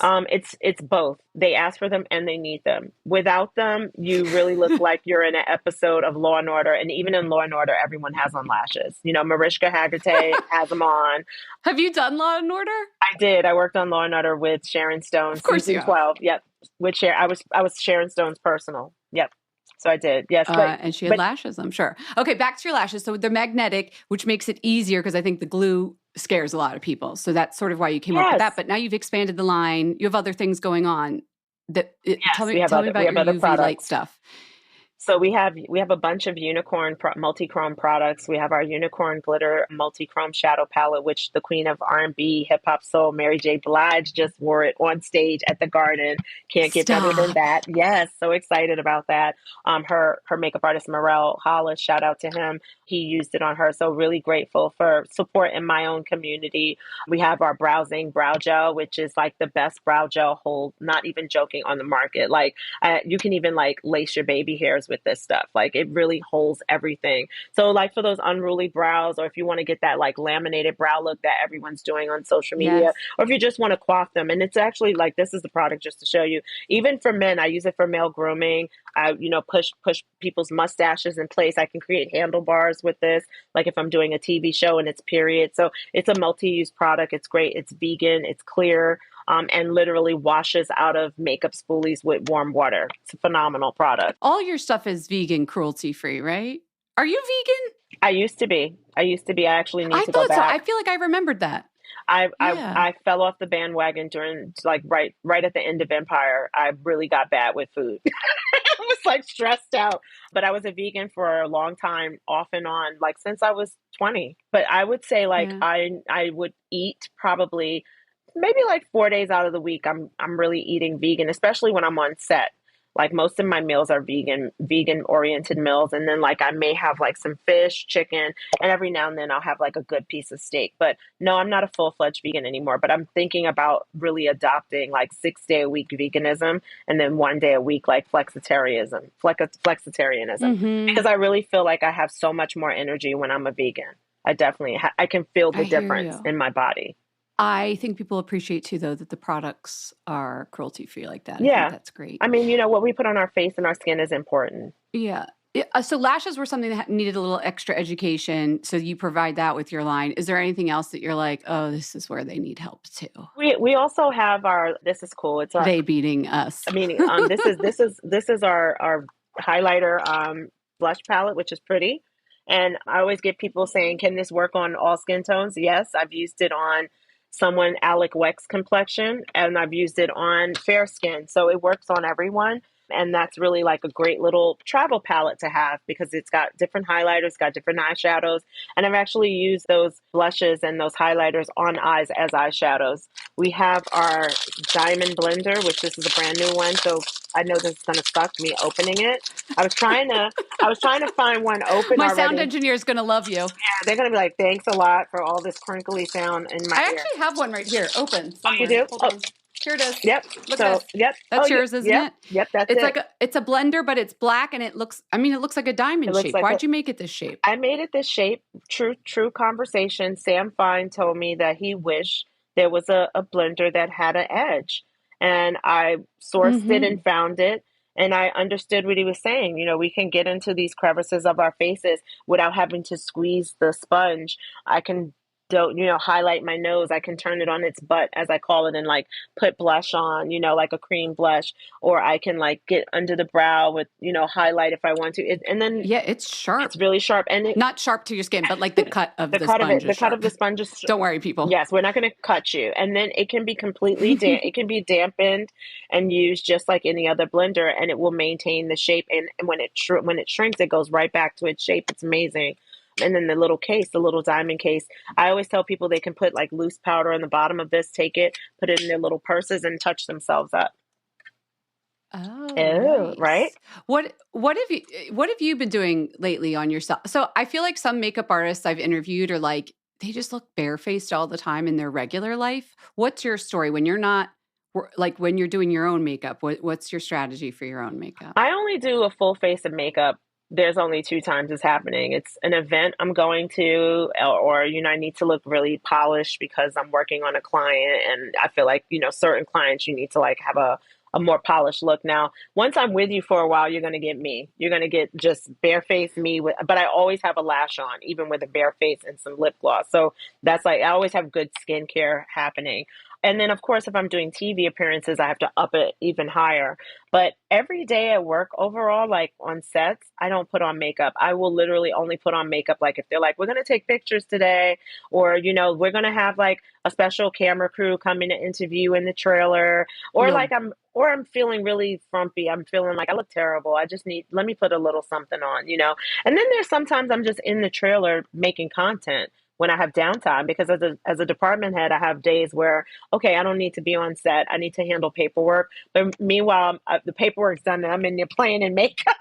It's both. They ask for them and they need them. Without them, you really look like you're in an episode of Law and Order. And even in Law and Order, everyone has on lashes. Mariska Hargitay has them on. Have you done Law and Order? I did. I worked on Law and Order with Sharon Stone. Of course, season 12. Yep. With Sharon, I was Sharon Stone's personal. Yep. So I did, yes. And she had lashes, I'm sure. Okay, back to your lashes. So they're magnetic, which makes it easier because I think the glue scares a lot of people. So that's sort of why you came up with that. But now you've expanded the line. You have other things going on. Tell me about your UV light stuff. So we have a bunch of unicorn multi-chrome products. We have our unicorn glitter multi-chrome shadow palette, which the queen of R&B, hip hop soul, Mary J. Blige, just wore it on stage at the Garden. Can't get better than that. Yes, so excited about that. Her makeup artist Morel Hollis, shout out to him. He used it on her. So really grateful for support in my own community. We have our Browsing Brow Gel, which is like the best brow gel hold, not even joking, on the market. Like you can even like lace your baby hairs with this stuff. Like it really holds everything. So like for those unruly brows, or if you want to get that like laminated brow look that everyone's doing on social media, or if you just want to coif them. And it's actually like, this is the product just to show you, even for men, I use it for male grooming. I, push people's mustaches in place. I can create handlebars with this, like if I'm doing a TV show and it's period. So it's a multi-use product. It's great. It's vegan. It's clear. And literally washes out of makeup spoolies with warm water. It's a phenomenal product. All your stuff is vegan, cruelty-free, right? Are you vegan? I used to be. I actually need to go back. So. I feel like I remembered that. I fell off the bandwagon during like right at the end of Empire. I really got bad with food. I was like stressed out, but I was a vegan for a long time, off and on, like since I was 20. But I would say like I would eat probably maybe like 4 days out of the week. I'm really eating vegan, especially when I'm on set. Like most of my meals are vegan oriented meals. And then like I may have like some fish, chicken, and every now and then I'll have like a good piece of steak. But no, I'm not a full-fledged vegan anymore, but I'm thinking about really adopting like 6 day a week veganism and then 1 day a week like flexitarianism, because I really feel like I have so much more energy when I'm a vegan. I definitely, I can feel the difference in my body. I think people appreciate too, though, that the products are cruelty-free like that. Yeah. I think that's great. I mean, what we put on our face and our skin is important. Yeah. So lashes were something that needed a little extra education. So you provide that with your line. Is there anything else that you're like, oh, this is where they need help too? We also have this is cool. It's they beating us. I mean, this is our highlighter blush palette, which is pretty. And I always get people saying, can this work on all skin tones? Yes, I've used it on someone Alec Wex complexion, and I've used it on fair skin. So it works on everyone. And that's really like a great little travel palette to have because it's got different highlighters, got different eyeshadows. And I've actually used those blushes and those highlighters on eyes as eyeshadows. We have our Diamond Blender, which this is a brand new one. So I know this is going to suck me opening it. I was trying to find one open. My already. sound engineer is going to love you. Yeah, they're going to be like, thanks a lot for all this crinkly sound in my ear. I actually have one right here, open. Oh, you do? Here it is. Yep. Look So, at this. yep. That's yours, isn't yep. it? Yep. That's It's it. like it's a blender, but it's black and it looks like a diamond shape. Why'd you make it this shape? I made it this shape. True conversation. Sam Fine told me that he wished there was a blender that had an edge. And I sourced it and found it. And I understood what he was saying. You know, we can get into these crevices of our faces without having to squeeze the sponge. I can highlight my nose. I can turn it on its butt, as I call it, and like put blush on, like a cream blush, or I can like get under the brow with, highlight if I want to. And then it's sharp. It's really sharp, and not sharp to your skin, but like the cut of the sponge. The cut of the sponge is. Don't worry, people. Yes, we're not going to cut you, and then it can be completely it can be dampened and used just like any other blender, and it will maintain the shape. And when it shrinks, it goes right back to its shape. It's amazing. And then the little diamond case, I always tell people they can put like loose powder on the bottom of this, take it, put it in their little purses and touch themselves up. Oh, nice. Right. What have you been doing lately on yourself? So I feel like some makeup artists I've interviewed are like, they just look barefaced all the time in their regular life. What's your story when you're not, like when you're doing your own makeup? What's your strategy for your own makeup? I only do a full face of makeup. There's only 2 times it's happening. It's an event I'm going to, or, I need to look really polished because I'm working on a client. And I feel like, certain clients, you need to like have a more polished look. Now, once I'm with you for a while, you're going to get me. You're going to get just barefaced me but I always have a lash on, even with a bare face and some lip gloss. So that's like, I always have good skincare happening. And then, of course, if I'm doing TV appearances, I have to up it even higher. But every day at work overall, like on sets, I don't put on makeup. I will literally only put on makeup like if they're like, we're going to take pictures today, or, we're going to have like a special camera crew coming to interview in the trailer, or I'm feeling really frumpy. I'm feeling like I look terrible. Let me put a little something on, And then there's sometimes I'm just in the trailer making content when I have downtime, because as a department head, I have days where, okay, I don't need to be on set. I need to handle paperwork. But meanwhile, the paperwork's done and I'm in there playing in makeup.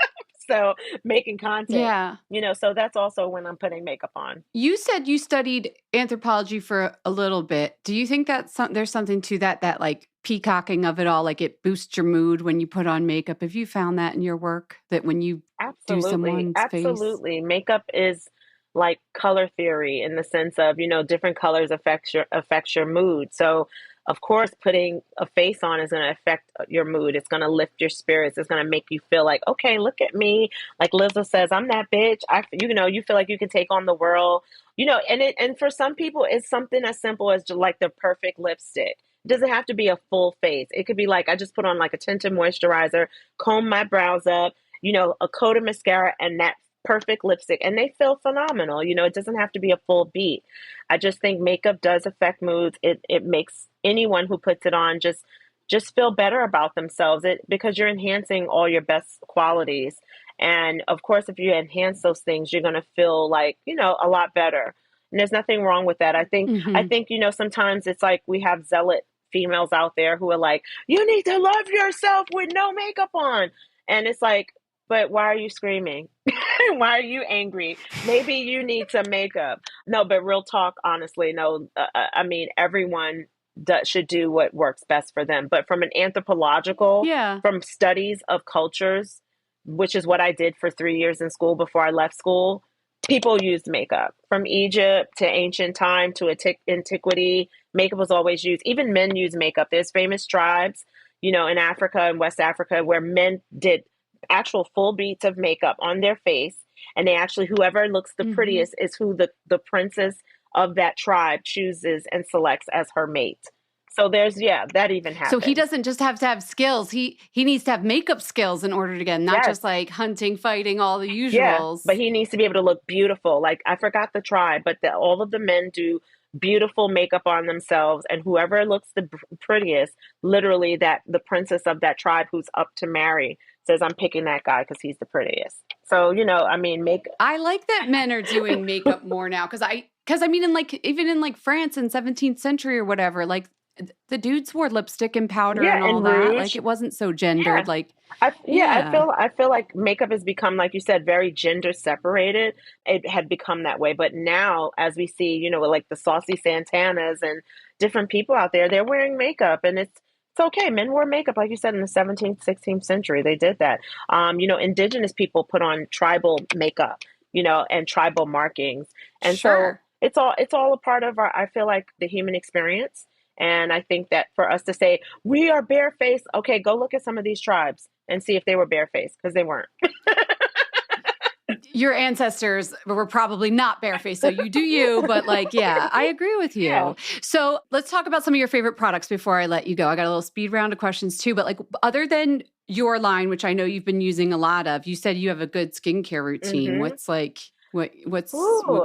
So making content, so that's also when I'm putting makeup on. You said you studied anthropology for a little bit. Do you think that there's something to that like peacocking of it all, like it boosts your mood when you put on makeup? Have you found that in your work, that when you do someone's face? Absolutely. Makeup is like color theory in the sense of, different colors affects your mood. So of course, putting a face on is going to affect your mood. It's going to lift your spirits. It's going to make you feel like, okay, look at me. Like Lizzo says, I'm that bitch. You feel like you can take on the world, and for some people, it's something as simple as just like the perfect lipstick. It doesn't have to be a full face. It could be like, I just put on like a tinted moisturizer, comb my brows up, a coat of mascara, and that perfect lipstick, and they feel phenomenal. It doesn't have to be a full beat. I just think makeup does affect moods. It makes anyone who puts it on just feel better about themselves, because you're enhancing all your best qualities. And of course, if you enhance those things, you're going to feel like, a lot better. And there's nothing wrong with that. I think, sometimes it's like we have zealot females out there who are like, you need to love yourself with no makeup on. And it's like, but why are you screaming? Why are you angry? Maybe you need some makeup. No, but real talk, honestly, no. I mean, everyone should do what works best for them. But from an anthropological, from studies of cultures, which is what I did for 3 years in school before I left school, people used makeup. From Egypt to ancient time to antiquity, makeup was always used. Even men use makeup. There's famous tribes, in Africa and West Africa where men did actual full beats of makeup on their face, and they actually, whoever looks the prettiest is who the princess of that tribe chooses and selects as her mate. So there's that even happens. So he doesn't just have to have skills. He needs to have makeup skills in order to get, not just like hunting, fighting, all the usuals. Yeah, but he needs to be able to look beautiful. Like, I forgot the tribe, but all of the men do beautiful makeup on themselves, and whoever looks the prettiest, literally that the princess of that tribe who's up to marry says, I'm picking that guy because he's the prettiest. So, I like that men are doing makeup more now, because even in France in 17th century or whatever, like the dudes wore lipstick and powder and all that. Like, it wasn't so gendered. I feel like makeup has become, like you said, very gender separated. It had become that way. But now, as we see, like the Saucy Santanas and different people out there, they're wearing makeup, and it's okay. Men wore makeup, like you said, in the 17th, 16th century. They did that. Indigenous people put on tribal makeup, and tribal markings. And so Sure. it's all a part of I feel like the human experience. And I think that for us to say we are barefaced, okay, go look at some of these tribes and see if they were barefaced, because they weren't. Your ancestors were probably not barefaced, so you do you, but yeah, I agree with you. Yeah. So let's talk about some of your favorite products before I let you go. I got a little speed round of questions too, but other than your line, which I know you've been using a lot of, you said you have a good skincare routine. Mm-hmm. What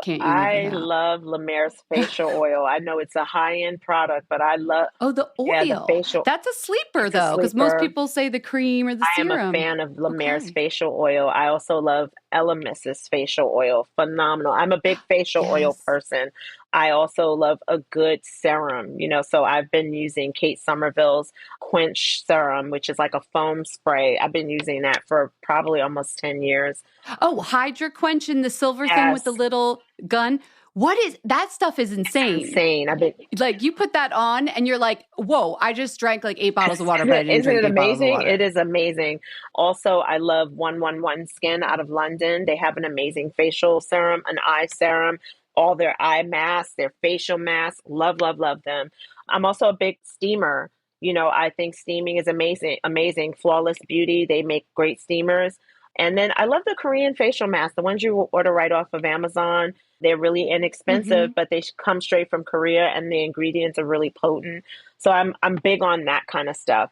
can't you live I without? love La Mer's facial oil. I know it's a high-end product, but I love, Oh, the the oil. facial. That's a sleeper It's a though, because most sleeper. people say the cream or the I am a serum. fan of La Mer's Okay. facial oil. I also love Elemis's facial oil. Phenomenal. I'm a big facial oil Yes. person. I also love a good serum, so I've been using Kate Somerville's Quench Serum, which is like a foam spray. I've been using that for probably almost 10 years. Oh, Hydra Quench in the silver thing with the Yes. little gun. What is that stuff is insane. Insane. I've been You put that on and you're like, whoa, I just drank 8 bottles of water, but I didn't Isn't drink it 8 bottles of amazing? water. It is amazing. Also, I love 111 Skin out of London. They have an amazing facial serum, an eye serum, all their eye masks, their facial masks. Love, love, love them. I'm also a big steamer. I think steaming is amazing, amazing. Flawless Beauty, they make great steamers. And then I love the Korean facial masks, the ones you order right off of Amazon. They're really inexpensive, but they come straight from Korea, and the ingredients are really potent. So I'm big on that kind of stuff.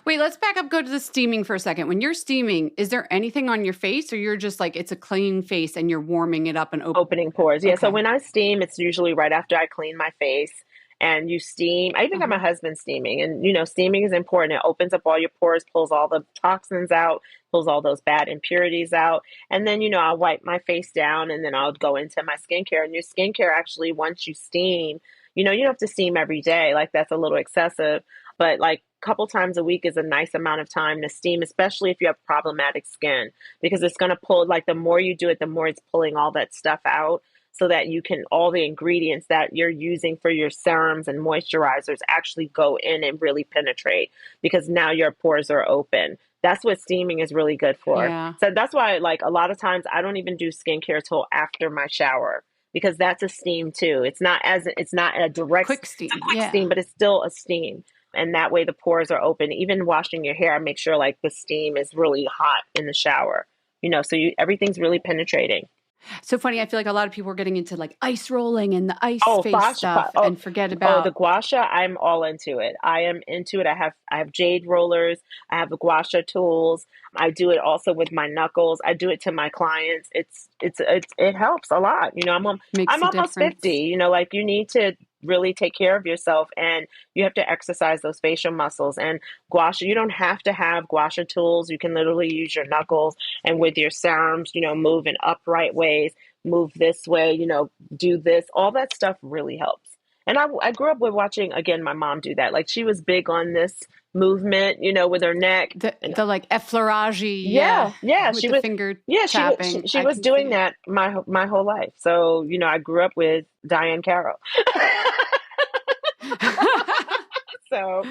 Wait, let's back up, go to the steaming for a second. When you're steaming, is there anything on your face or you're just it's a clean face and you're warming it up and Opening pores. Yeah. So Okay. when I steam, it's usually right after I clean my face. And you steam. I even got my husband steaming. And, steaming is important. It opens up all your pores, pulls all the toxins out, pulls all those bad impurities out. And then, I'll wipe my face down, and then I'll go into my skincare. And your skincare, actually, once you steam, you don't have to steam every day. That's a little excessive. But a couple times a week is a nice amount of time to steam, especially if you have problematic skin, because it's going to pull, the more you do it, the more it's pulling all that stuff out, so that all the ingredients that you're using for your serums and moisturizers actually go in and really penetrate, because now your pores are open. That's what steaming is really good for. Yeah. So that's why, a lot of times I don't even do skincare till after my shower, because that's a steam too. It's not a direct Quick steam. steam, but it's still a steam. And that way the pores are open. Even washing your hair, I make sure the steam is really hot in the shower, so everything's really penetrating. So funny. I feel like a lot of people are getting into ice rolling and the ice face stuff and forget about. Oh, the gua sha, I'm all into it. I am into it. I have jade rollers. I have the gua sha tools. I do it also with my knuckles. I do it to my clients. It helps a lot. I'm Makes a almost difference. 50. You need to really take care of yourself, and you have to exercise those facial muscles. And gua sha, you don't have to have gua sha tools. You can literally use your knuckles, and with your serums, move in upright ways, move this way, do this. All that stuff really helps. And I grew up with watching, again, my mom do that. She was big on this movement, with her neck. The effleurage. Yeah. With She the was, finger yeah, tapping. she was doing that my whole life. So, I grew up with Diane Carroll. So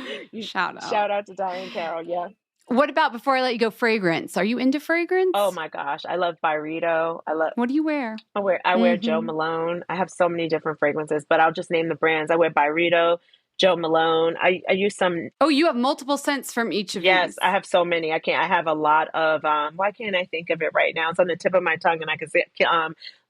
Shout out to Diane Carroll. Yeah. What about, before I let you go, fragrance? Are you into fragrance? Oh my gosh. I love Byredo. What do you wear? I wear Joe Malone. I have so many different fragrances, but I'll just name the brands. I wear Byredo, Joe Malone. I use some. Oh, you have multiple scents from each of Yes, these. I have so many. I have a lot of, why can't I think of it right now? It's on the tip of my tongue, and I can say,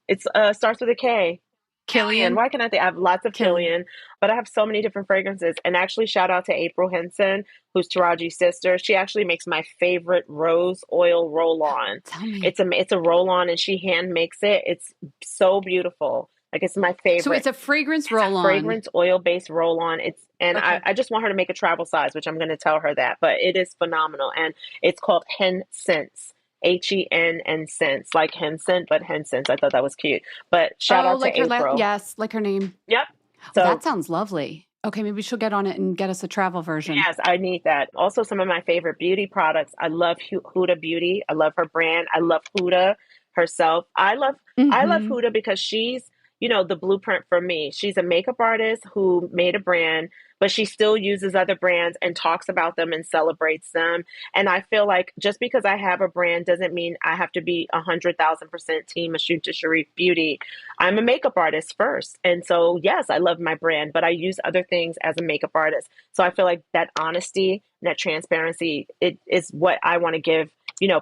it's starts with a K. Killian. Why can I think? I have lots of Killian, but I have so many different fragrances. And actually, shout out to April Henson, who's Taraji's sister. She actually makes my favorite rose oil roll-on. Tell me. It's a roll-on, and she hand makes it. It's so beautiful. It's my favorite. So it's a fragrance roll-on. Fragrance oil-based roll-on. Okay. I just want her to make a travel size, which I'm going to tell her that. But it is phenomenal, and it's called Hen Sense. Henn Sense, like Henson, but Hen Sense. I thought that was cute. But shout out to April. Yes, like her name. Yep. So that sounds lovely. Okay, maybe she'll get on it and get us a travel version. Yes, I need that. Also, some of my favorite beauty products. I love Huda Beauty. I love her brand. I love Huda herself. I love Huda because she's, the blueprint for me. She's a makeup artist who made a brand, but she still uses other brands and talks about them and celebrates them. And I feel like just because I have a brand doesn't mean I have to be 100,000% team Ashunta Sharif Beauty. I'm a makeup artist first. And so, yes, I love my brand, but I use other things as a makeup artist. So I feel like that honesty and that transparency, it is what I want to give,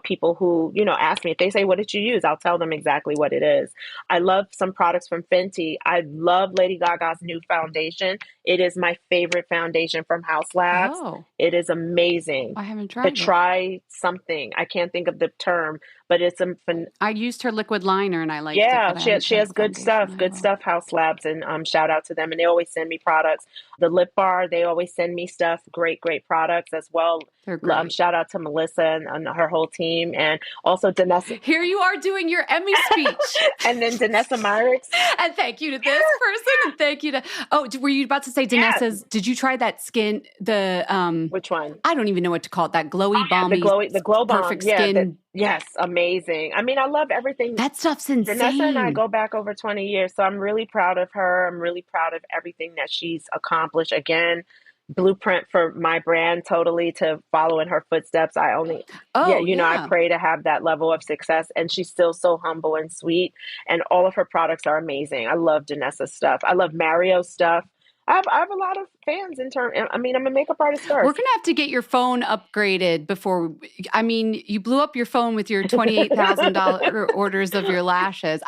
people who, ask me. If they say, what did you use? I'll tell them exactly what it is. I love some products from Fenty. I love Lady Gaga's new foundation. It is my favorite foundation from House Labs. Oh, it is amazing. I haven't tried But try something. I can't think of the term, but it's I used her liquid liner and I liked it. Yeah, she has good stuff. House Labs, and shout out to them. And they always send me products. The lip bar, they always send me stuff. Great products as well. They're great. Shout out to Melissa and her whole team, and also Danessa. Here you are doing your Emmy speech. And then Danessa Myricks. And thank you to this person, and thank you to. Oh, were you about to say Danessa's? Yes. Did you try that skin? Which one? I don't even know what to call it. That glowy balmy, the glow bomb, perfect skin. Yes, amazing. I mean, I love everything. That stuff's insane. Danessa and I go back over 20 years, so I'm really proud of her. I'm really proud of everything that she's accomplished. Again, blueprint for my brand, totally to follow in her footsteps. I pray to have that level of success, and she's still so humble and sweet, and all of her products are amazing. I love Danessa's stuff. I love Mario's stuff. I have a lot of fans I'm a makeup artist first. We're going to have to get your phone upgraded before. You blew up your phone with your $28,000 orders of your lashes.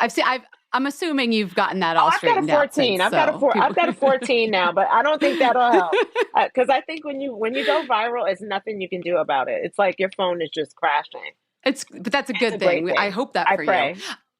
I'm assuming you've gotten that all straightened out. I've got a 14 now, but I don't think that'll help. Because I think when you go viral, it's nothing you can do about it. It's like your phone is just crashing. But that's a good thing. I hope that for you.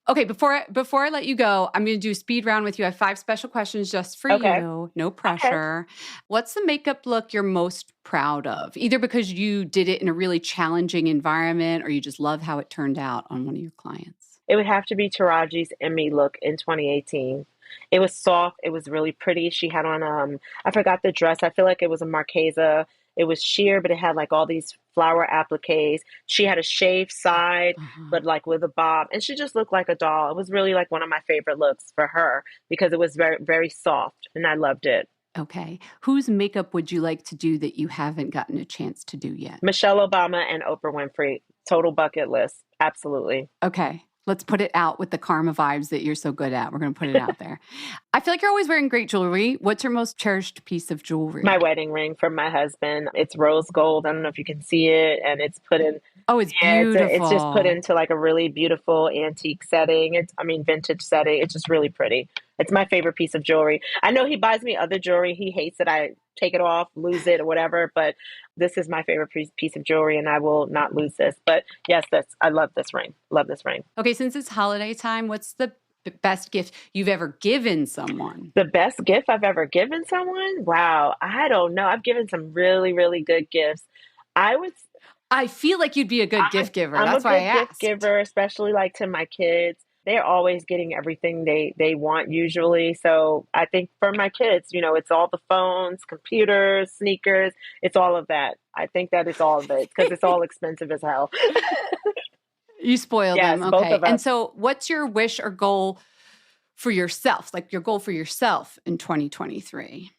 Okay, before I let you go, I'm going to do a speed round with you. I have 5 special questions just for you. No pressure. Okay. What's the makeup look you're most proud of? Either because you did it in a really challenging environment or you just love how it turned out on one of your clients. It would have to be Taraji's Emmy look in 2018. It was soft. It was really pretty. She had on, I forgot the dress. I feel like it was a Marchesa. It was sheer, but it had like all these flower appliques. She had a shaved side, but like with a bob. And she just looked like a doll. It was really like one of my favorite looks for her because it was very, very soft and I loved it. Okay. Whose makeup would you like to do that you haven't gotten a chance to do yet? Michelle Obama and Oprah Winfrey. Total bucket list. Absolutely. Okay. Let's put it out with the karma vibes that you're so good at. We're going to put it out there. I feel like you're always wearing great jewelry. What's your most cherished piece of jewelry? My wedding ring from my husband. It's rose gold. I don't know if you can see it. And it's put in. Oh, it's beautiful. It's just put into like a really beautiful antique setting. Vintage setting. It's just really pretty. It's my favorite piece of jewelry. I know he buys me other jewelry. He hates that I take it off, lose it or whatever. But this is my favorite piece of jewelry and I will not lose this. But yes, I love this ring. Love this ring. Okay, since it's holiday time, what's the best gift you've ever given someone? The best gift I've ever given someone? Wow. I don't know. I've given some really, really good gifts. I feel like you'd be a good gift giver. That's why I asked. I'm a good gift giver, especially like to my kids. They're always getting everything they want usually. So I think for my kids, it's all the phones, computers, sneakers. It's all of that. I think that it's all of it because it's all expensive as hell. You spoil them. Okay. Both of us. And so what's your wish or goal for yourself? Like your goal for yourself in 2023?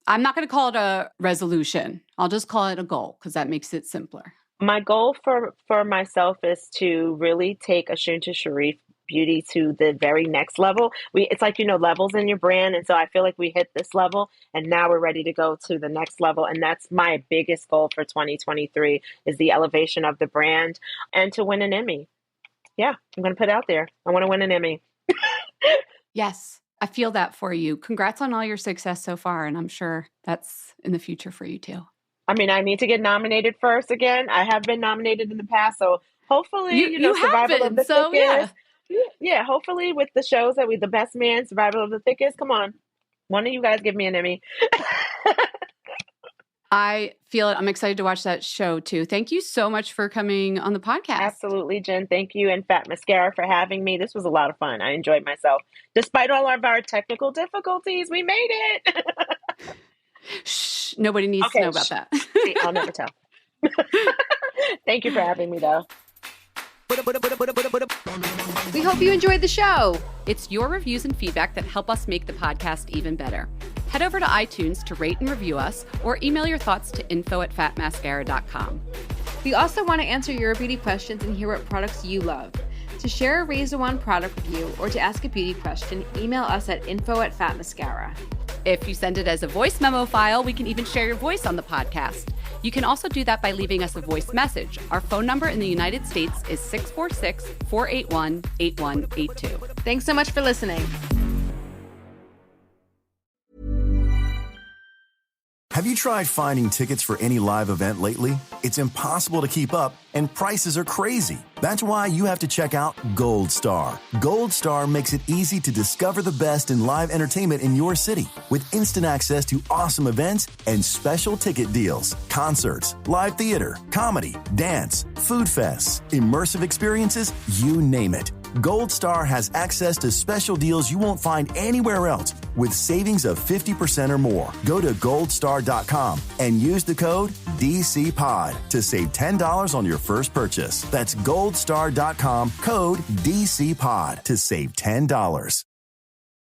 I'm not going to call it a resolution. I'll just call it a goal because that makes it simpler. My goal for myself is to really take Ashunta Sharif Beauty to the very next level. It's like, levels in your brand. And so I feel like we hit this level and now we're ready to go to the next level. And that's my biggest goal for 2023 is the elevation of the brand and to win an Emmy. Yeah, I'm going to put it out there. I want to win an Emmy. Yes, I feel that for you. Congrats on all your success so far. And I'm sure that's in the future for you too. I need to get nominated first again. I have been nominated in the past. So hopefully, you Survival have been, of the so Thickest. Yeah, hopefully with the shows that the best man, Survival of the Thickest. Come on. One of you guys give me an Emmy. I feel it. I'm excited to watch that show too. Thank you so much for coming on the podcast. Absolutely, Jen. Thank you. And Fat Mascara for having me. This was a lot of fun. I enjoyed myself. Despite all of our technical difficulties, we made it. Shh. Nobody needs to know about that. See, I'll never tell. Thank you for having me, though. We hope you enjoyed the show. It's your reviews and feedback that help us make the podcast even better. Head over to iTunes to rate and review us, or email your thoughts to info@fatmascara.com. We also want to answer your beauty questions and hear what products you love. To share a Razor One product review or to ask a beauty question, email us at info@fatmascara. If you send it as a voice memo file, we can even share your voice on the podcast. You can also do that by leaving us a voice message. Our phone number in the United States is 646-481-8182. Thanks so much for listening. Have you tried finding tickets for any live event lately? It's impossible to keep up, and prices are crazy. That's why you have to check out Gold Star. Gold Star makes it easy to discover the best in live entertainment in your city, with instant access to awesome events and special ticket deals, concerts, live theater, comedy, dance, food fests, immersive experiences, you name it. Gold Star has access to special deals you won't find anywhere else, with savings of 50% or more. Go to goldstar.com and use the code DCPOD to save $10 on your first purchase. That's goldstar.com, code DCPOD to save $10.